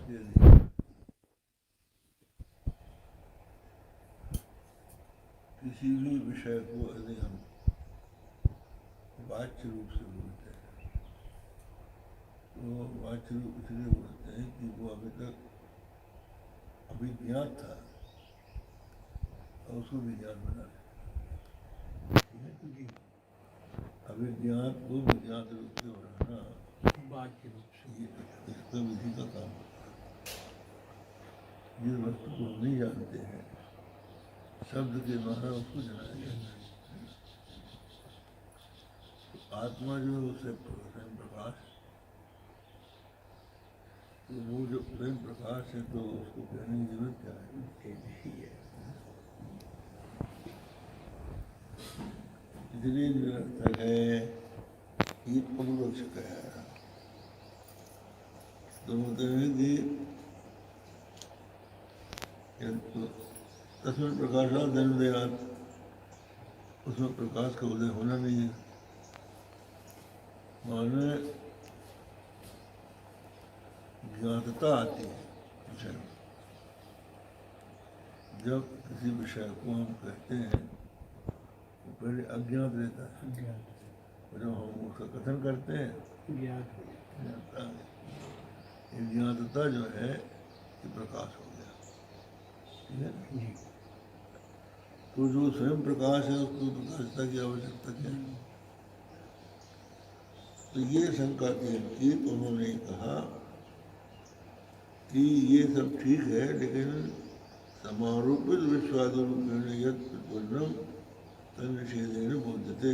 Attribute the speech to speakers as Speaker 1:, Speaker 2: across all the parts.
Speaker 1: यदि किसी भी विषय को यदि हम वाच्य रूप से बोलते हैं तो वाच्य रूप इसलिए बोलते हैं कि वो अभी तक अभिज्ञात था और उसको विज्ञान बना अभिज्ञात को विज्ञात रूप से बनाना
Speaker 2: वाच्य रूप से
Speaker 1: इसका विधि का काम होता है। जिस वस्तु को हम नहीं जानते हैं शब्द के द्वारा उसको जनाया जाता है। आत्मा जो है उससे स्वयं प्रकाश, तो वो जो स्वयं प्रकाश है तो उसको कहने की जरूरत क्या है? इसलिए निरर्थक है ये पूर्वक्ष कहा। तो बोलते हैं कि तस्वीर प्रकाशा जन्मदयात, उसमें प्रकाश का उदय होना नहीं है। माने ज्ञातता आती है विषय में। जब किसी विषय को हम कहते हैं वो पहले अज्ञात रहता है और जब हम उसका कथन करते हैं ज्ञातता जो है कि प्रकाश हो गया। ठीक है, तो जो स्वयं प्रकाश है उसको प्रकाशता की आवश्यकता क्या है? तो ये शंका की तो उन्होंने कहा कि ये सब ठीक है, लेकिन समारोपित विश्वादरूपेण यत् प्रतिपन्नम तन्निषेधेन बोध्यते।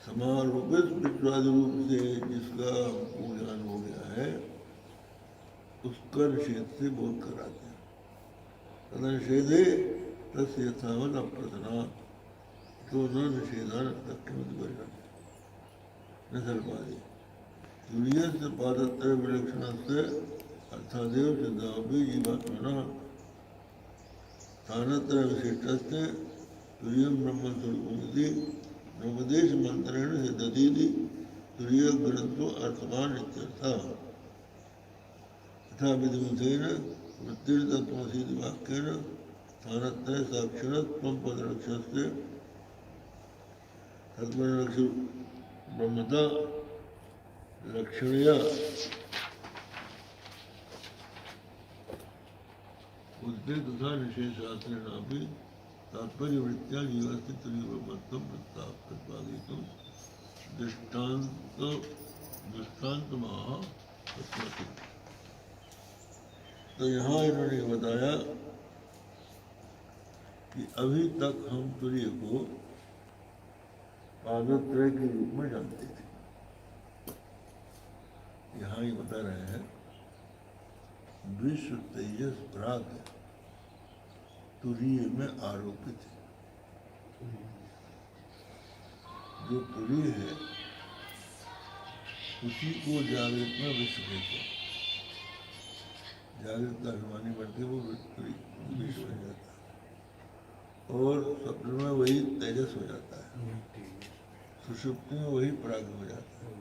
Speaker 1: समारोपित विश्वादरूप से जिसका हमको ज्ञान हो गया है उसका निषेध से बोध कराते हैं। तन्निषेधे तस्य यथावत अप्रतनात् तो न निषेधान न सर्वादि तुरीयस्य पादत्र विलक्षणस्य अर्थादेव सिद्धापि जीवात्मनः स्थानत्र विशिष्टस्य तुरीयं ब्रह्मस्वरूपमिति ब्रह्मदेश मंत्रेण सिद्धतीति तुरीय ग्रंथो अर्थवान इत्यर्थः। तथा विधिमुखेन वृत्तिर्तत्त्वमसीति वाक्येन स्थानत्रय साक्षिणत्वं पदलक्ष्यस्य तत्परलक्ष्य ब्रह्मता लक्षणया उद्भिद तथा निषेध शास्त्रेणापि तात्पर्य वृत्त्या जीवस्य तुरीयब्रह्मत्वं प्रतिपादयितुं दृष्टान्तमाह तत्त्वस्य। तो यहाँ इन्होंने बताया कि अभी तक हम तुरीय को पादत्रय के रूप में जानते थे। यहाँ ये बता रहे हैं विश्व तेजस प्राग तुरीय में आरोपित है। जो तुरीय है उसी को जागृत में विश्व कहते हैं। जागृत का अभिमानी बनके वो विश्व हो जाता है और स्वप्न में वही तेजस हो जाता है, सुषुप्ति में वही प्राग हो जाता है।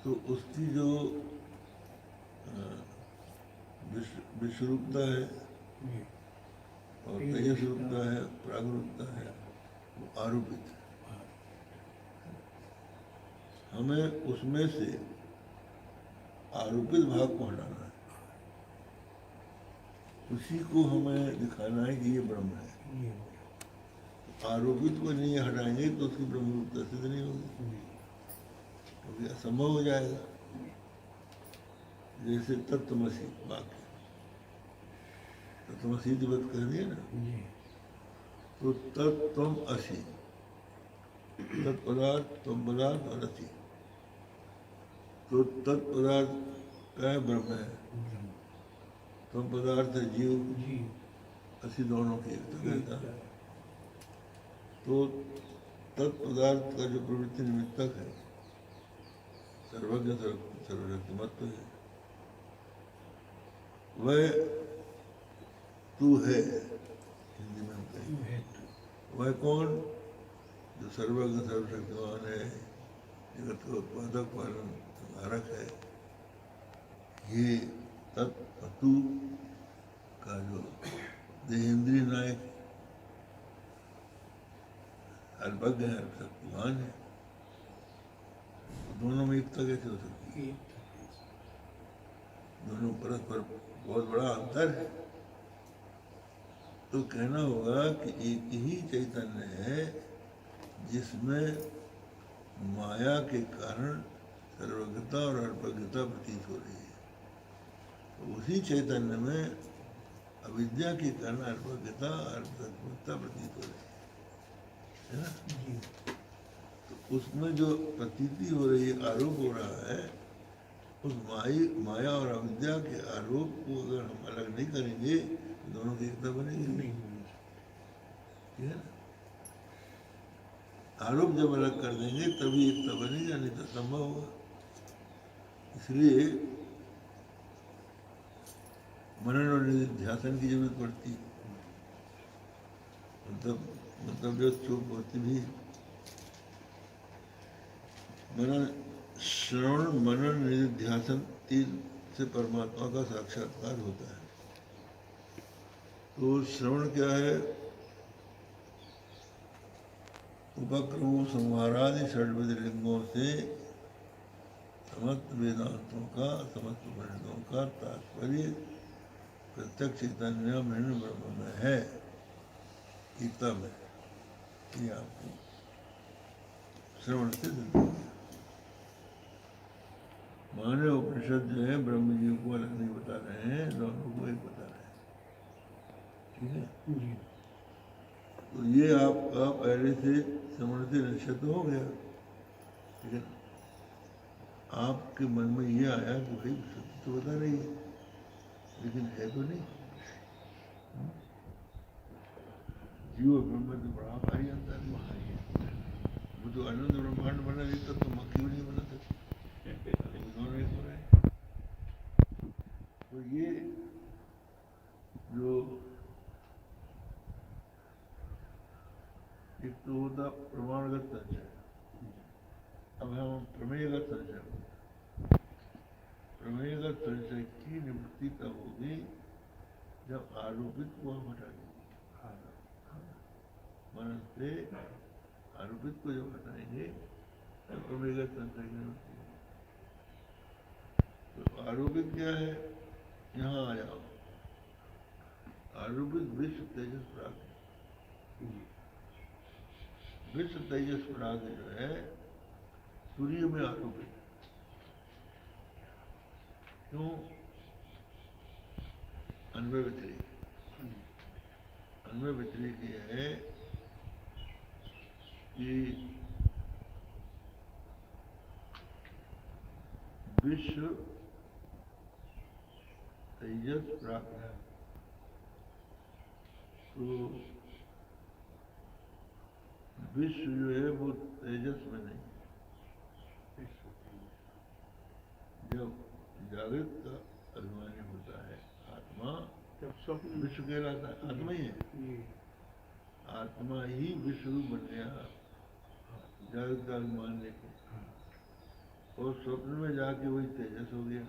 Speaker 1: तो उसकी जो विश्वरूपता है और तेजस रूपता है, प्राग रूपता है, वो आरोपित है। हमें उसमें से आरोपित भाग को हटाना है, उसी को हमें दिखाना है कि ये ब्रह्म है। आरोपित को नहीं हटाएंगे तो उसकी ब्रह्म रूपता सिद्ध नहीं होगी, क्योंकि असंभव हो जाएगा। जैसे तत्त्वमसि वाक्य तत्त्वमसि बात कह दिया ना, तो तत्त्वम असि, तत्पदार्थ त्वम पदार्थ और असि। तो तत्पदार्थ क्या है? ब्रह्म है। त्वम पदार्थ है जीव, असि दोनों की एकता। तो तत्पदार्थ का जो प्रवृत्ति निमित्तक है सर्वज्ञ सर्वशक्तिमत्व है, वह तू है। हिंदी में हम कहेंगे वह कौन? जो सर्वज्ञ सर्वशक्तिमान है, जगत का उत्पादक पालन संहारक है, ये तत्पतु का जो देहेंद्रीय नायक अल्पज्ञ है, शक्तिमान है, दोनों में एकता कैसे हो सकती है?
Speaker 2: एक
Speaker 1: दोनों परस्पर बहुत बड़ा अंतर है। तो कहना होगा कि एक ही चैतन्य है जिसमें माया के कारण सर्वज्ञता और अल्पज्ञता प्रतीत हो रही है, तो उसी चैतन्य में अविद्या के कारण अल्पज्ञता अल्पज्ञता प्रतीत हो रही है ना।
Speaker 2: जी
Speaker 1: तो उसमें जो प्रतीति हो रही है, आरोप हो रहा है, उस माया और अविद्या के आरोप को अगर हम अलग नहीं करेंगे तो दोनों की एकता बनेगी नहीं,
Speaker 2: नहीं
Speaker 1: ठीक है ना। आरोप जब अलग कर देंगे तभी एकता बनेगा, नहीं तो संभव होगा। इसलिए मनन और निधिध्यासन की जरूरत पड़ती है। मतलब जो चुप होती भी मनन, श्रवण मनन निधिध्यासन, तीन से परमात्मा का साक्षात्कार होता है। तो श्रवण क्या है? उपक्रमों संहारादि षड्विध लिंगों से समस्त वेदांतों का, समस्त वर्णों का तात्पर्य प्रत्यक्ष चैतन्य ब्रह्म में है, गीता में। ये आपको श्रवण से सिद्ध हो गया। मानव उपनिषद जो है ब्रह्म जी को अलग नहीं बता रहे हैं, दोनों को एक बता रहे हैं, ठीक है।
Speaker 2: जी
Speaker 1: तो ये आपका पहले से श्रवण से निश्चित हो गया, ठीक है। आपके मन में ये आया कि भाई सत्य तो बता रही है लेकिन है तो नहीं। जीव और ब्रह्म तो बड़ा भारी अंतर है। वो तो अनंत ब्रह्मांड बना देता तो मक्खी भी नहीं बना सकती, दोनों एक हो रहे हैं। तो ये जो एक तो होता प्रमाणगत संशय, अब हम प्रमेयगत संशय होता। प्रमेयगत संशय की निवृत्ति तब होगी जब आरोपित को हम हटा देंगे। मन से आरोपित को जब हटाएंगे तब प्रमेयगत संशय की निवृत्ति होगी। तो आरोपित क्या है? यहाँ आ जाओ। आरोपित विश्व तेजस प्राग, विश्व तेजस प्राग जो है सूर्य में आरोपित है। क्यों? अन्वय व्यतिरेक, अन्वय व्यतिरेक ये है कि विश्व तेजस प्राप्त है, तो विश्व जो है वो तेजस में नहीं। जब जागृत का अभिमानी होता है आत्मा,
Speaker 2: जब स्वप्न
Speaker 1: विश्व कहलाता है, आत्मा ही है। आत्मा ही विश्व बन गया जागृत का अभिमान लेके, और स्वप्न में जाके वही तेजस हो गया।